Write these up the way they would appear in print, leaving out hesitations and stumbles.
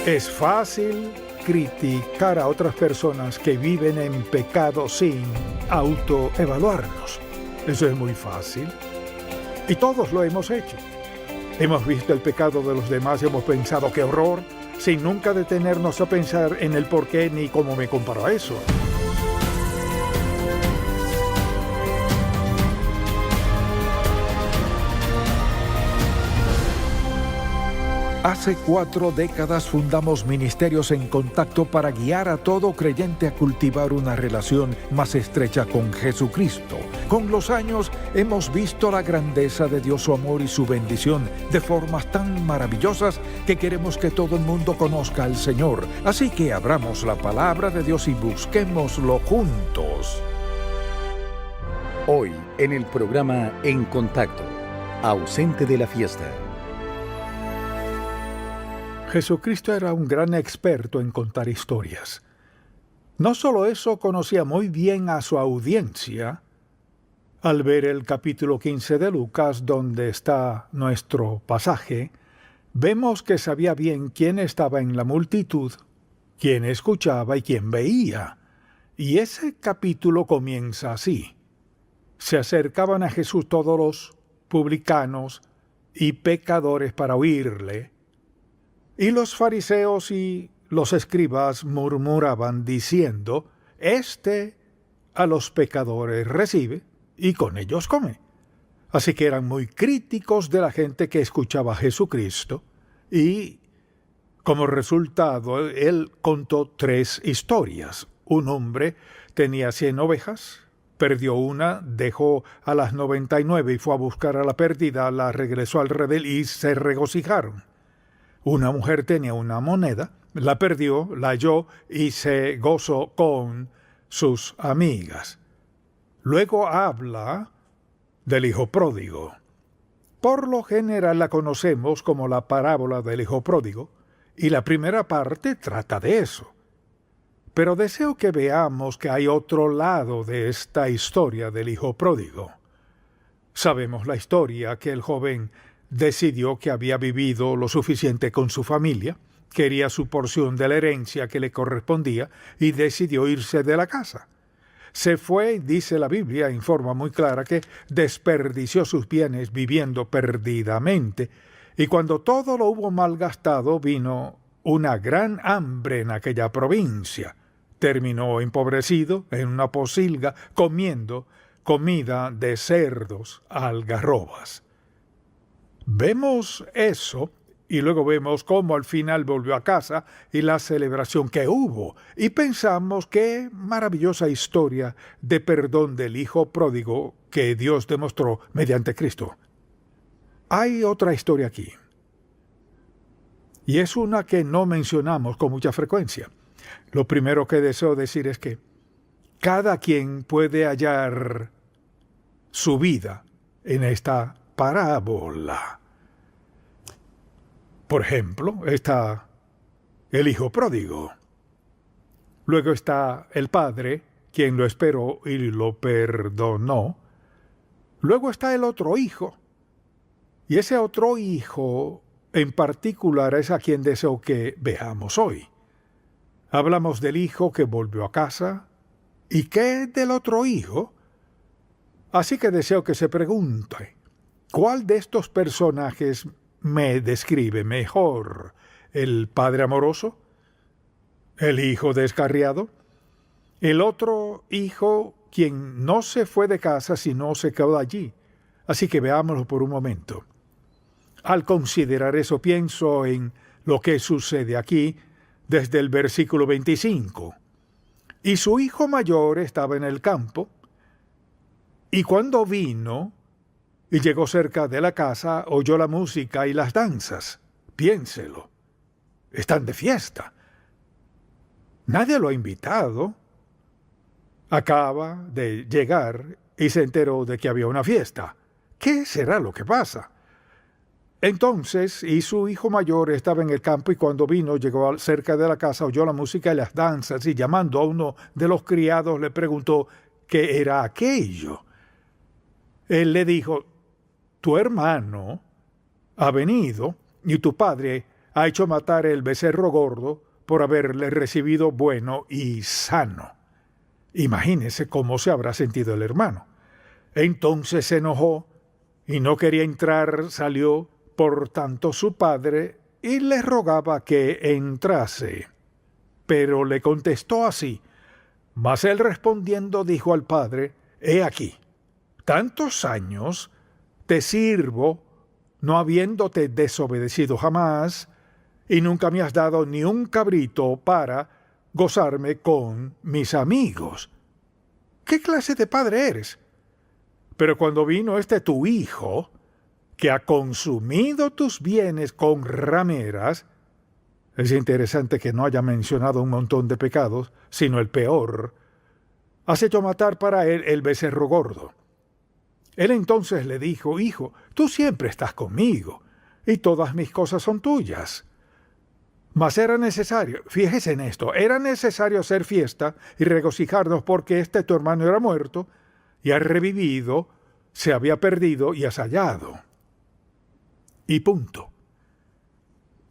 Es fácil criticar a otras personas que viven en pecado sin autoevaluarnos. Eso es muy fácil. Y todos lo hemos hecho. Hemos visto el pecado de los demás y hemos pensado qué horror, sin nunca detenernos a pensar en el por qué ni cómo me comparo a eso. Hace 4 décadas fundamos Ministerios en Contacto para guiar a todo creyente a cultivar una relación más estrecha con Jesucristo. Con los años hemos visto la grandeza de Dios, su amor y su bendición de formas tan maravillosas que queremos que todo el mundo conozca al Señor. Así que abramos la palabra de Dios y busquémoslo juntos. Hoy en el programa En Contacto, ausente de la fiesta. Jesucristo era un gran experto en contar historias. No solo eso, conocía muy bien a su audiencia. Al ver el capítulo 15 de Lucas, donde está nuestro pasaje, vemos que sabía bien quién estaba en la multitud, quién escuchaba y quién veía. Y ese capítulo comienza así. Se acercaban a Jesús todos los publicanos y pecadores para oírle, y los fariseos y los escribas murmuraban diciendo: Este a los pecadores recibe y con ellos come. Así que eran muy críticos de la gente que escuchaba a Jesucristo, y como resultado él contó 3 historias. Un hombre tenía 100 ovejas, perdió una, dejó a las 99 y fue a buscar a la perdida, la regresó al redil y se regocijaron. Una mujer tenía una moneda, la perdió, la halló y se gozó con sus amigas. Luego habla del hijo pródigo. Por lo general la conocemos como la parábola del hijo pródigo, y la primera parte trata de eso. Pero deseo que veamos que hay otro lado de esta historia del hijo pródigo. Sabemos la historia, que el joven decidió que había vivido lo suficiente con su familia, quería su porción de la herencia que le correspondía y decidió irse de la casa. Se fue, dice la Biblia en forma muy clara, que desperdició sus bienes viviendo perdidamente, y cuando todo lo hubo malgastado vino una gran hambre en aquella provincia. Terminó empobrecido en una posilga comiendo comida de cerdos, algarrobas. Vemos eso y luego vemos cómo al final volvió a casa y la celebración que hubo. Y pensamos qué maravillosa historia de perdón del hijo pródigo que Dios demostró mediante Cristo. Hay otra historia aquí. Y es una que no mencionamos con mucha frecuencia. Lo primero que deseo decir es que cada quien puede hallar su vida en esta parábola. Por ejemplo, está el hijo pródigo. Luego está el padre, quien lo esperó y lo perdonó. Luego está el otro hijo. Y ese otro hijo en particular es a quien deseo que veamos hoy. Hablamos del hijo que volvió a casa. ¿Y qué del otro hijo? Así que deseo que se pregunte, ¿cuál de estos personajes me describe mejor? ¿El padre amoroso? ¿El hijo descarriado? ¿El otro hijo quien no se fue de casa sino se quedó allí? Así que veámoslo por un momento. Al considerar eso pienso en lo que sucede aquí desde el versículo 25. Y su hijo mayor estaba en el campo, y cuando vino y llegó cerca de la casa, oyó la música y las danzas. Piénselo. Están de fiesta. Nadie lo ha invitado. Acaba de llegar y se enteró de que había una fiesta. ¿Qué será lo que pasa? Entonces, y su hijo mayor estaba en el campo, y cuando vino, llegó cerca de la casa, oyó la música y las danzas, y llamando a uno de los criados, le preguntó qué era aquello. Él le dijo: tu hermano ha venido y tu padre ha hecho matar el becerro gordo por haberle recibido bueno y sano. Imagínese cómo se habrá sentido el hermano. Entonces se enojó y no quería entrar, salió. Por tanto su padre y le rogaba que entrase. Pero le contestó así. Mas él respondiendo dijo al padre: He aquí, tantos años te sirvo, no habiéndote desobedecido jamás, y nunca me has dado ni un cabrito para gozarme con mis amigos. ¿Qué clase de padre eres? Pero cuando vino tu hijo, que ha consumido tus bienes con rameras. Es interesante que no haya mencionado un montón de pecados, sino el peor. Has hecho matar para él el becerro gordo. Él entonces le dijo: Hijo, tú siempre estás conmigo, y todas mis cosas son tuyas. Mas era necesario, fíjese en esto, era necesario hacer fiesta y regocijarnos porque tu hermano era muerto, y ha revivido, se había perdido y has hallado. Y punto.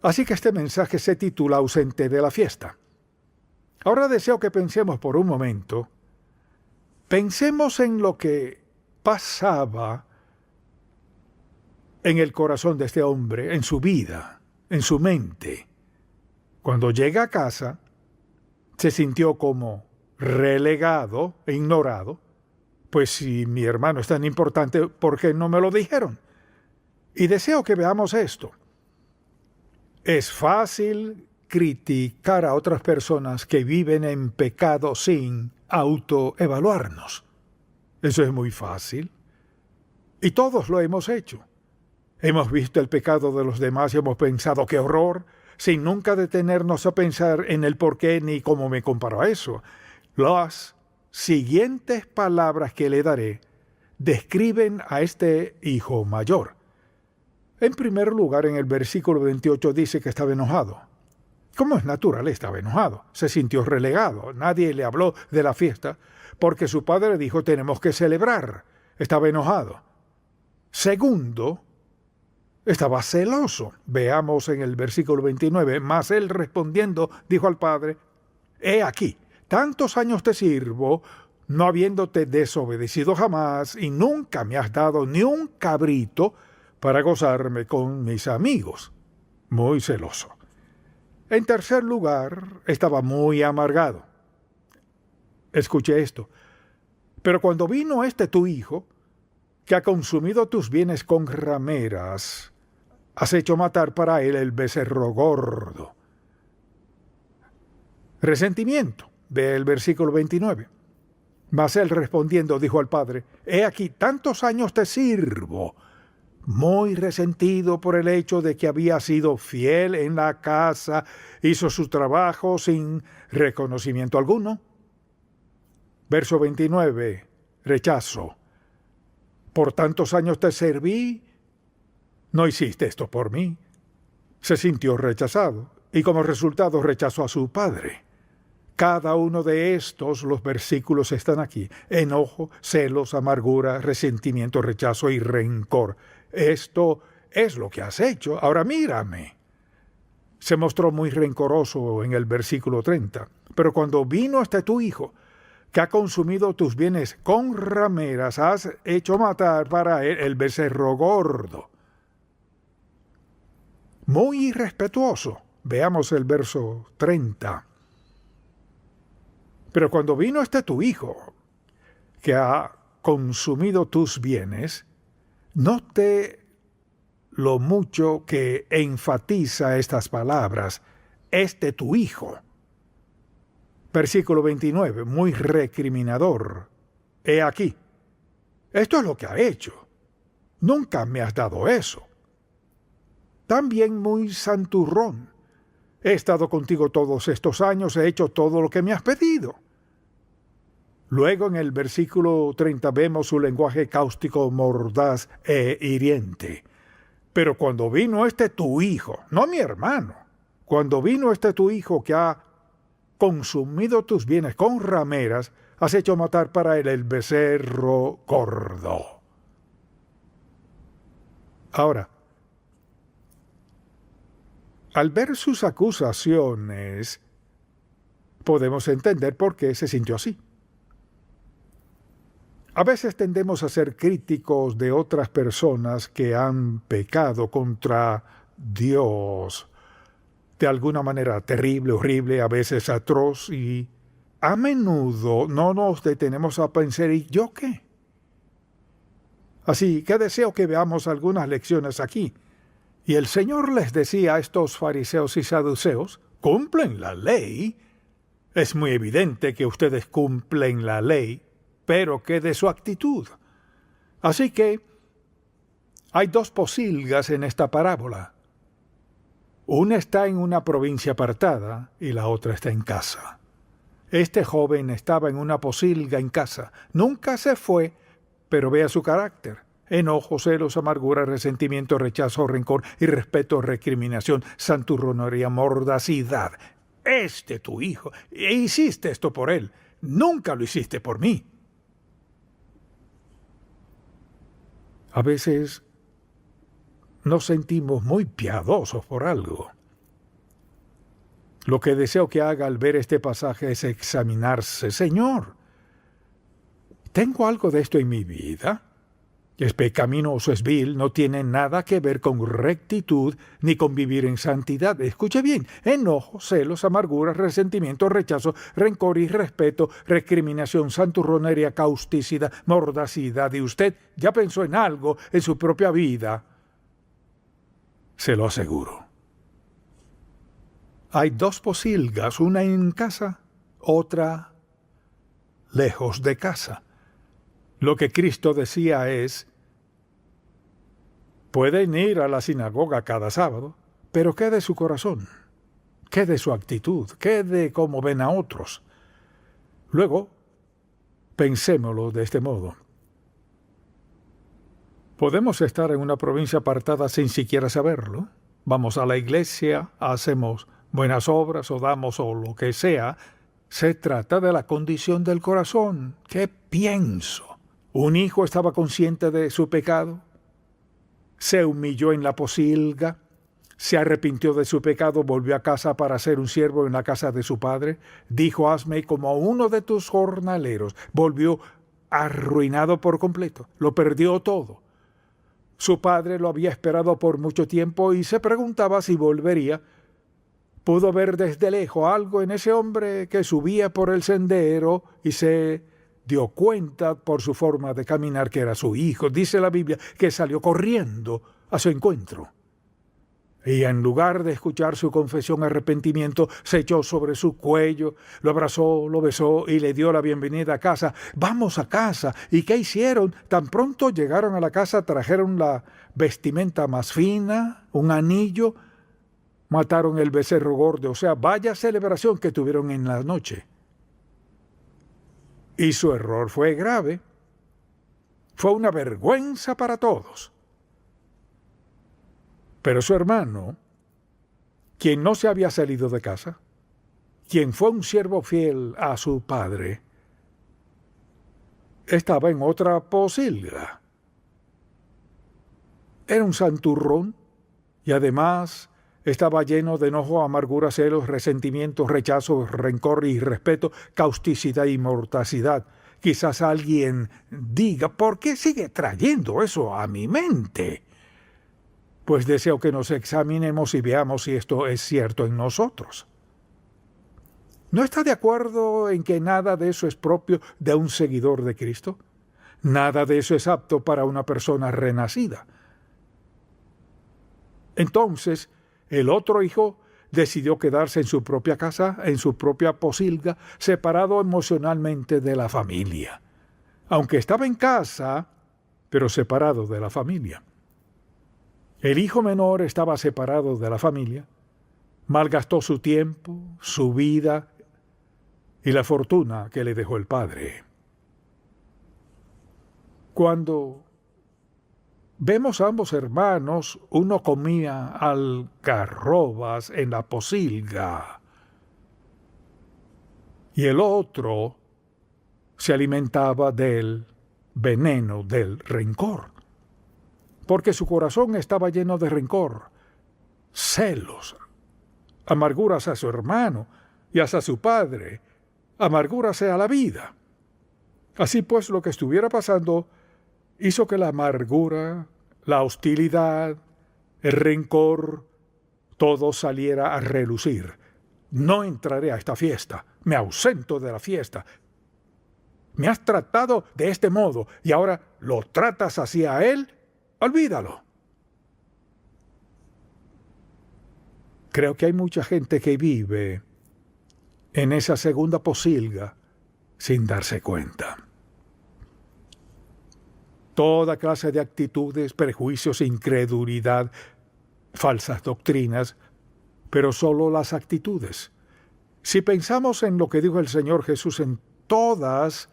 Así que este mensaje se titula Ausente de la fiesta. Ahora deseo que pensemos por un momento. Pensemos en lo que pasaba en el corazón de este hombre, en su vida, en su mente. Cuando llega a casa, se sintió como relegado e ignorado. Pues si mi hermano es tan importante, ¿por qué no me lo dijeron? Y deseo que veamos esto. Es fácil criticar a otras personas que viven en pecado sin autoevaluarnos. Eso es muy fácil. Y todos lo hemos hecho. Hemos visto el pecado de los demás y hemos pensado ¡qué horror!, sin nunca detenernos a pensar en el por qué ni cómo me comparo a eso. Las siguientes palabras que le daré describen a este hijo mayor. En primer lugar, en el versículo 28 dice que estaba enojado. Como es natural, estaba enojado. Se sintió relegado. Nadie le habló de la fiesta porque su padre dijo: tenemos que celebrar. Estaba enojado. Segundo, estaba celoso. Veamos en el versículo 29. Mas él respondiendo dijo al padre: He aquí, tantos años te sirvo, no habiéndote desobedecido jamás, y nunca me has dado ni un cabrito para gozarme con mis amigos. Muy celoso. En tercer lugar, estaba muy amargado. Escuche esto. Pero cuando vino tu hijo, que ha consumido tus bienes con rameras, has hecho matar para él el becerro gordo. Resentimiento. Ve el versículo 29. Mas él respondiendo dijo al padre: He aquí, tantos años te sirvo, muy resentido por el hecho de que había sido fiel en la casa, hizo su trabajo sin reconocimiento alguno. Verso 29, rechazo. Por tantos años te serví, no hiciste esto por mí. Se sintió rechazado y como resultado rechazó a su padre. Cada uno de los versículos están aquí. Enojo, celos, amargura, resentimiento, rechazo y rencor. Esto es lo que has hecho. Ahora mírame. Se mostró muy rencoroso en el versículo 30. Pero cuando vino tu hijo, que ha consumido tus bienes con rameras, has hecho matar para él el becerro gordo. Muy irrespetuoso. Veamos el verso 30. Pero cuando vino tu hijo, que ha consumido tus bienes, note lo mucho que enfatiza estas palabras, tu hijo. Versículo 29, muy recriminador. He aquí, esto es lo que ha hecho. Nunca me has dado eso. También muy santurrón. He estado contigo todos estos años, he hecho todo lo que me has pedido. Luego en el versículo 30 vemos su lenguaje cáustico, mordaz e hiriente. Pero cuando vino tu hijo, no mi hermano, cuando vino tu hijo que ha consumido tus bienes con rameras, has hecho matar para él el becerro gordo. Ahora, Al ver sus acusaciones, podemos entender por qué se sintió así. A veces tendemos a ser críticos de otras personas que han pecado contra Dios de alguna manera terrible, horrible, a veces atroz, y a menudo no nos detenemos a pensar, ¿y yo qué? Así que deseo que veamos algunas lecciones aquí. Y el Señor les decía a estos fariseos y saduceos, cumplen la ley. Es muy evidente que ustedes cumplen la ley, pero ¿qué de su actitud? Así que hay dos posilgas en esta parábola. Una está en una provincia apartada y la otra está en casa. Este joven estaba en una posilga en casa. Nunca se fue, pero vea su carácter. Enojo, celos, amargura, resentimiento, rechazo, rencor, irrespeto, recriminación, santurronería, mordacidad. Tu hijo, e hiciste esto por él. Nunca lo hiciste por mí. A veces nos sentimos muy piadosos por algo. Lo que deseo que haga al ver este pasaje es examinarse. Señor, ¿tengo algo de esto en mi vida? Es pecaminoso, es vil, no tiene nada que ver con rectitud ni con vivir en santidad. Escuche bien, enojo, celos, amargura, resentimiento, rechazo, rencor, irrespeto, recriminación, santurronería, causticidad, mordacidad. ¿Y usted ya pensó en algo en su propia vida? Se lo aseguro. Hay dos posilgas, una en casa, otra lejos de casa. Lo que Cristo decía es, pueden ir a la sinagoga cada sábado, pero ¿qué de su corazón? ¿Qué de su actitud? ¿Qué de cómo ven a otros? Luego, pensémoslo de este modo. Podemos estar en una provincia apartada sin siquiera saberlo. Vamos a la iglesia, hacemos buenas obras o damos o lo que sea. Se trata de la condición del corazón. ¿Qué pienso? ¿Un hijo estaba consciente de su pecado? ¿Se humilló en la posilga? ¿Se arrepintió de su pecado? ¿Volvió a casa para ser un siervo en la casa de su padre? Dijo, hazme como uno de tus jornaleros. Volvió arruinado por completo. Lo perdió todo. Su padre lo había esperado por mucho tiempo y se preguntaba si volvería. Pudo ver desde lejos algo en ese hombre que subía por el sendero y se dio cuenta por su forma de caminar que era su hijo. Dice la Biblia que salió corriendo a su encuentro. Y en lugar de escuchar su confesión arrepentimiento, se echó sobre su cuello, lo abrazó, lo besó y le dio la bienvenida a casa. Vamos a casa. ¿Y qué hicieron? Tan pronto llegaron a la casa, trajeron la vestimenta más fina, un anillo, mataron el becerro gordo. O sea, vaya celebración que tuvieron en la noche. Y su error fue grave. Fue una vergüenza para todos. Pero su hermano, quien no se había salido de casa, quien fue un siervo fiel a su padre, estaba en otra posilga. Era un santurrón y además estaba lleno de enojo, amargura, celos, resentimiento, rechazo, rencor, irrespeto, causticidad y mordacidad. Quizás alguien diga, ¿por qué sigue trayendo eso a mi mente? Pues deseo que nos examinemos y veamos si esto es cierto en nosotros. ¿No está de acuerdo en que nada de eso es propio de un seguidor de Cristo? Nada de eso es apto para una persona renacida. Entonces, el otro hijo decidió quedarse en su propia casa, en su propia posilga, separado emocionalmente de la familia. Aunque estaba en casa, pero separado de la familia. El hijo menor estaba separado de la familia, malgastó su tiempo, su vida y la fortuna que le dejó el padre. Cuando vemos a ambos hermanos, uno comía algarrobas en la posilga y el otro se alimentaba del veneno del rencor. Porque su corazón estaba lleno de rencor, celos, amarguras a su hermano y hasta a su padre, amarguras a la vida. Así pues, lo que estuviera pasando hizo que la amargura, la hostilidad, el rencor, todo saliera a relucir. No entraré a esta fiesta, me ausento de la fiesta. Me has tratado de este modo y ahora lo tratas así a él. Olvídalo. Creo que hay mucha gente que vive en esa segunda posilga sin darse cuenta. Toda clase de actitudes, prejuicios, incredulidad, falsas doctrinas, pero solo las actitudes. Si pensamos en lo que dijo el Señor Jesús en todas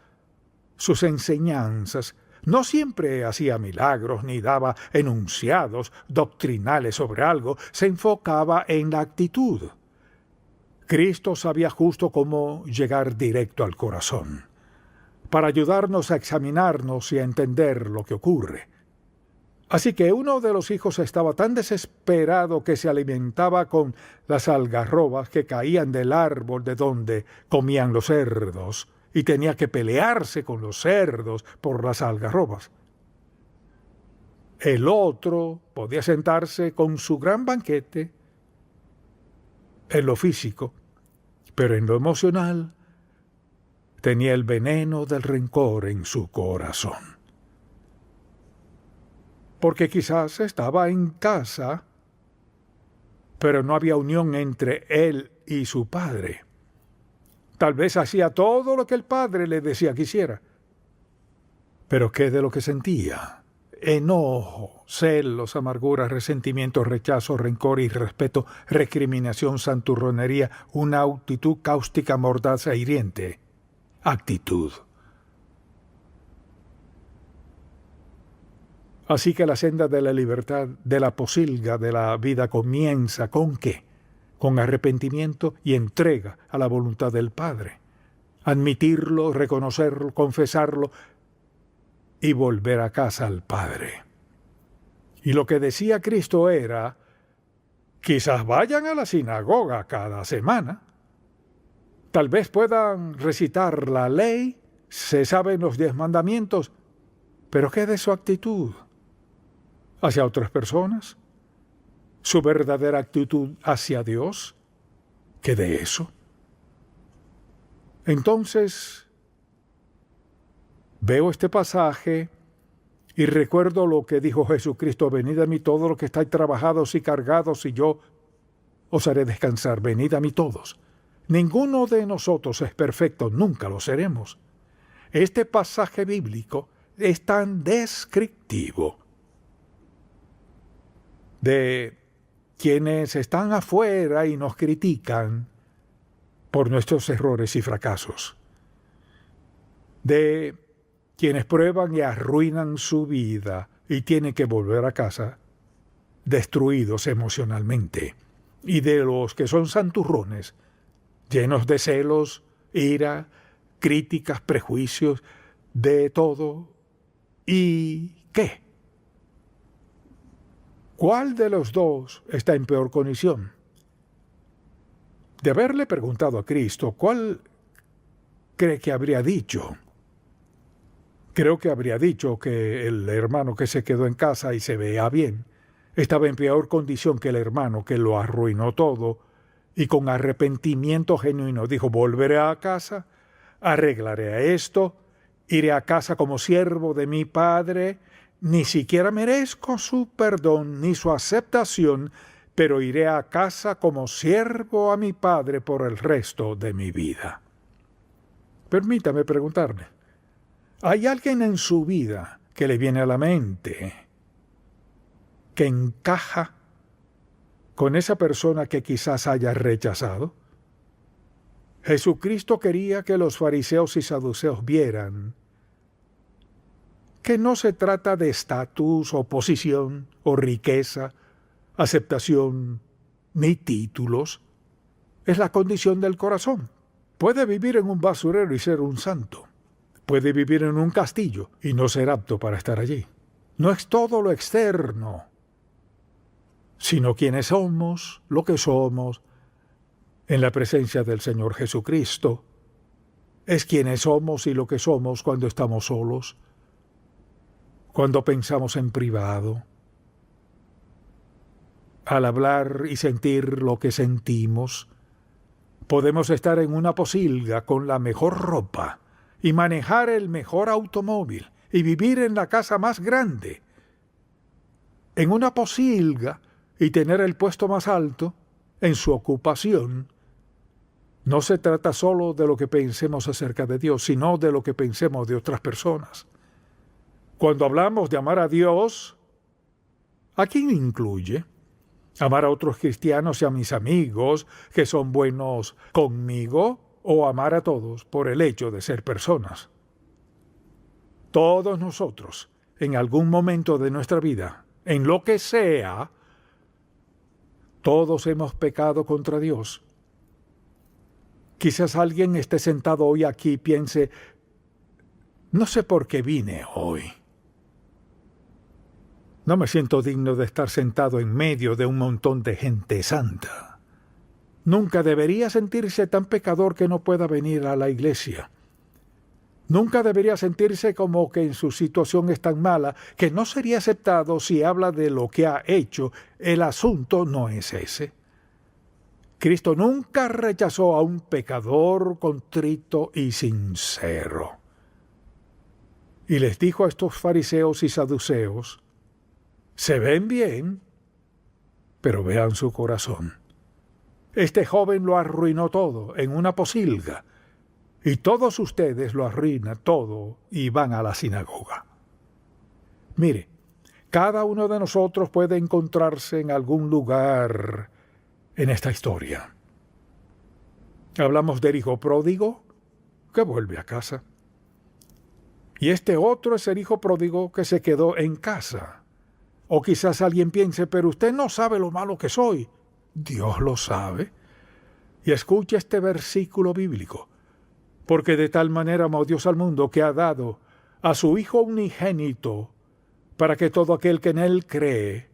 sus enseñanzas, no siempre hacía milagros ni daba enunciados doctrinales sobre algo, se enfocaba en la actitud. Cristo sabía justo cómo llegar directo al corazón, para ayudarnos a examinarnos y a entender lo que ocurre. Así que uno de los hijos estaba tan desesperado que se alimentaba con las algarrobas que caían del árbol de donde comían los cerdos, y tenía que pelearse con los cerdos por las algarrobas. El otro podía sentarse con su gran banquete en lo físico, pero en lo emocional tenía el veneno del rencor en su corazón. Porque quizás estaba en casa, pero no había unión entre él y su padre. Tal vez hacía todo lo que el padre le decía que hiciera. Pero ¿qué de lo que sentía? Enojo, celos, amargura, resentimiento, rechazo, rencor, irrespeto, recriminación, santurronería, una actitud cáustica, mordaz e hiriente. Actitud. Así que la senda de la libertad, de la posilga de la vida comienza ¿con qué? Con arrepentimiento y entrega a la voluntad del Padre. Admitirlo, reconocerlo, confesarlo y volver a casa al Padre. Y lo que decía Cristo era, quizás vayan a la sinagoga cada semana, tal vez puedan recitar la ley, se saben los 10 mandamientos, pero ¿qué de su actitud hacia otras personas? ¿Su verdadera actitud hacia Dios? ¿Qué de eso? Entonces, veo este pasaje y recuerdo lo que dijo Jesucristo: venid a mí todos los que estáis trabajados y cargados, y yo os haré descansar. Venid a mí todos. Ninguno de nosotros es perfecto, nunca lo seremos. Este pasaje bíblico es tan descriptivo de quienes están afuera y nos critican por nuestros errores y fracasos, de quienes prueban y arruinan su vida y tienen que volver a casa destruidos emocionalmente, y de los que son santurrones, llenos de celos, ira, críticas, prejuicios, de todo. ¿Y qué? ¿Cuál de los dos está en peor condición? De haberle preguntado a Cristo, ¿cuál cree que habría dicho? Creo que habría dicho que el hermano que se quedó en casa y se veía bien estaba en peor condición que el hermano que lo arruinó todo, y con arrepentimiento genuino dijo: volveré a casa, arreglaré esto, iré a casa como siervo de mi Padre. Ni siquiera merezco su perdón ni su aceptación, pero iré a casa como siervo a mi Padre por el resto de mi vida. Permítame preguntarle, ¿hay alguien en su vida que le viene a la mente que encaja con esa persona que quizás haya rechazado? Jesucristo quería que los fariseos y saduceos vieran que no se trata de estatus o posición o riqueza, aceptación ni títulos. Es la condición del corazón. Puede vivir en un basurero y ser un santo. Puede vivir en un castillo y no ser apto para estar allí. No es todo lo externo, sino quiénes somos, lo que somos, en la presencia del Señor Jesucristo, es quienes somos y lo que somos cuando estamos solos, cuando pensamos en privado, al hablar y sentir lo que sentimos. Podemos estar en una posilga con la mejor ropa y manejar el mejor automóvil y vivir en la casa más grande. En una posilga y tener el puesto más alto en su ocupación. No se trata solo de lo que pensemos acerca de Dios, sino de lo que pensemos de otras personas. Cuando hablamos de amar a Dios, ¿a quién incluye? ¿Amar a otros cristianos y a mis amigos que son buenos conmigo? ¿O amar a todos por el hecho de ser personas? Todos nosotros, en algún momento de nuestra vida, en lo que sea, todos hemos pecado contra Dios. Quizás alguien esté sentado hoy aquí y piense, no sé por qué vine hoy. No me siento digno de estar sentado en medio de un montón de gente santa. Nunca debería sentirse tan pecador que no pueda venir a la iglesia. Nunca debería sentirse como que en su situación es tan mala que no sería aceptado si habla de lo que ha hecho. El asunto no es ese. Cristo nunca rechazó a un pecador contrito y sincero. Y les dijo a estos fariseos y saduceos, se ven bien, pero vean su corazón. Este joven lo arruinó todo en una posilga, y todos ustedes lo arruinan todo y van a la sinagoga. Mire, cada uno de nosotros puede encontrarse en algún lugar en esta historia. Hablamos del hijo pródigo que vuelve a casa. Y este otro es el hijo pródigo que se quedó en casa. O quizás alguien piense, pero usted no sabe lo malo que soy. Dios lo sabe. Y escuche este versículo bíblico. Porque de tal manera amó Dios al mundo que ha dado a su Hijo unigénito, para que todo aquel que en él cree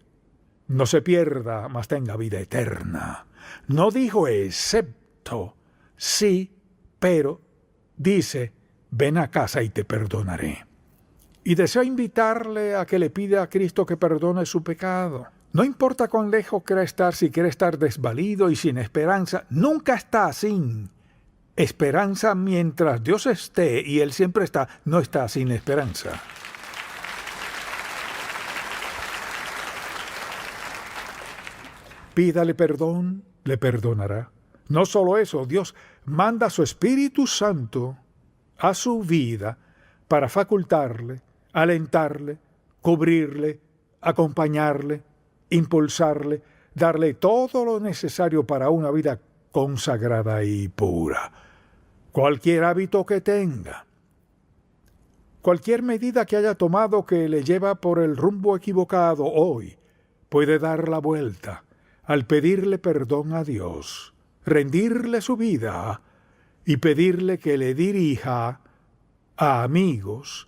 no se pierda, mas tenga vida eterna. No dijo excepto, sí, pero dice, ven a casa y te perdonaré. Y deseo invitarle a que le pida a Cristo que perdone su pecado. No importa cuán lejos quiera estar, si quiere estar desvalido y sin esperanza, nunca está sin esperanza mientras Dios esté, y Él siempre está, no está sin esperanza. Pídale perdón, le perdonará. No solo eso, Dios manda a su Espíritu Santo a su vida para facultarle, alentarle, cubrirle, acompañarle, impulsarle, darle todo lo necesario para una vida consagrada y pura. Cualquier hábito que tenga, cualquier medida que haya tomado que le lleva por el rumbo equivocado hoy, puede dar la vuelta al pedirle perdón a Dios, rendirle su vida y pedirle que le dirija a amigos,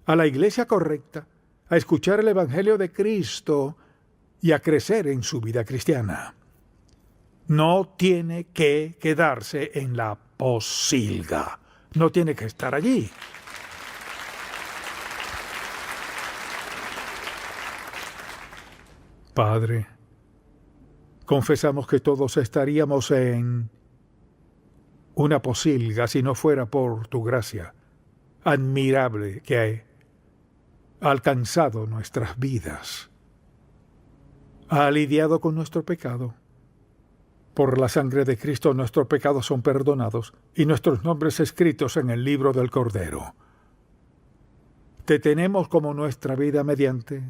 a la iglesia correcta, a escuchar el Evangelio de Cristo y a crecer en su vida cristiana. No tiene que quedarse en la posilga. No tiene que estar allí. Padre, confesamos que todos estaríamos en una posilga si no fuera por tu gracia admirable que ha alcanzado nuestras vidas. Ha lidiado con nuestro pecado. Por la sangre de Cristo nuestros pecados son perdonados y nuestros nombres escritos en el libro del Cordero. Te tenemos como nuestra vida mediante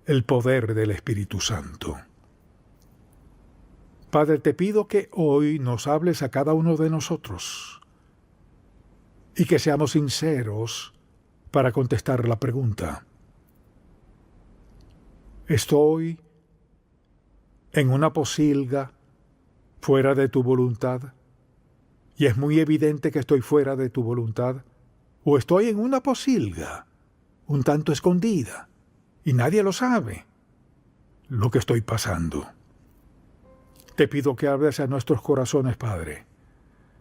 el poder del Espíritu Santo. Padre, te pido que hoy nos hables a cada uno de nosotros y que seamos sinceros para contestar la pregunta. ¿Estoy en una posilga fuera de tu voluntad? Y es muy evidente que estoy fuera de tu voluntad. ¿O estoy en una posilga un tanto escondida y nadie lo sabe lo que estoy pasando? Te pido que hables a nuestros corazones, Padre.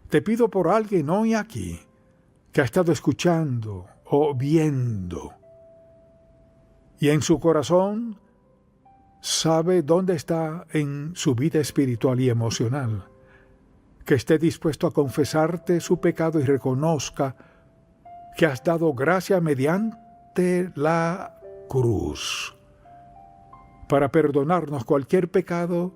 Te pido por alguien hoy aquí que ha estado escuchando o viendo y en su corazón sabe dónde está en su vida espiritual y emocional, que esté dispuesto a confesarte su pecado y reconozca que has dado gracia mediante la cruz para perdonarnos cualquier pecado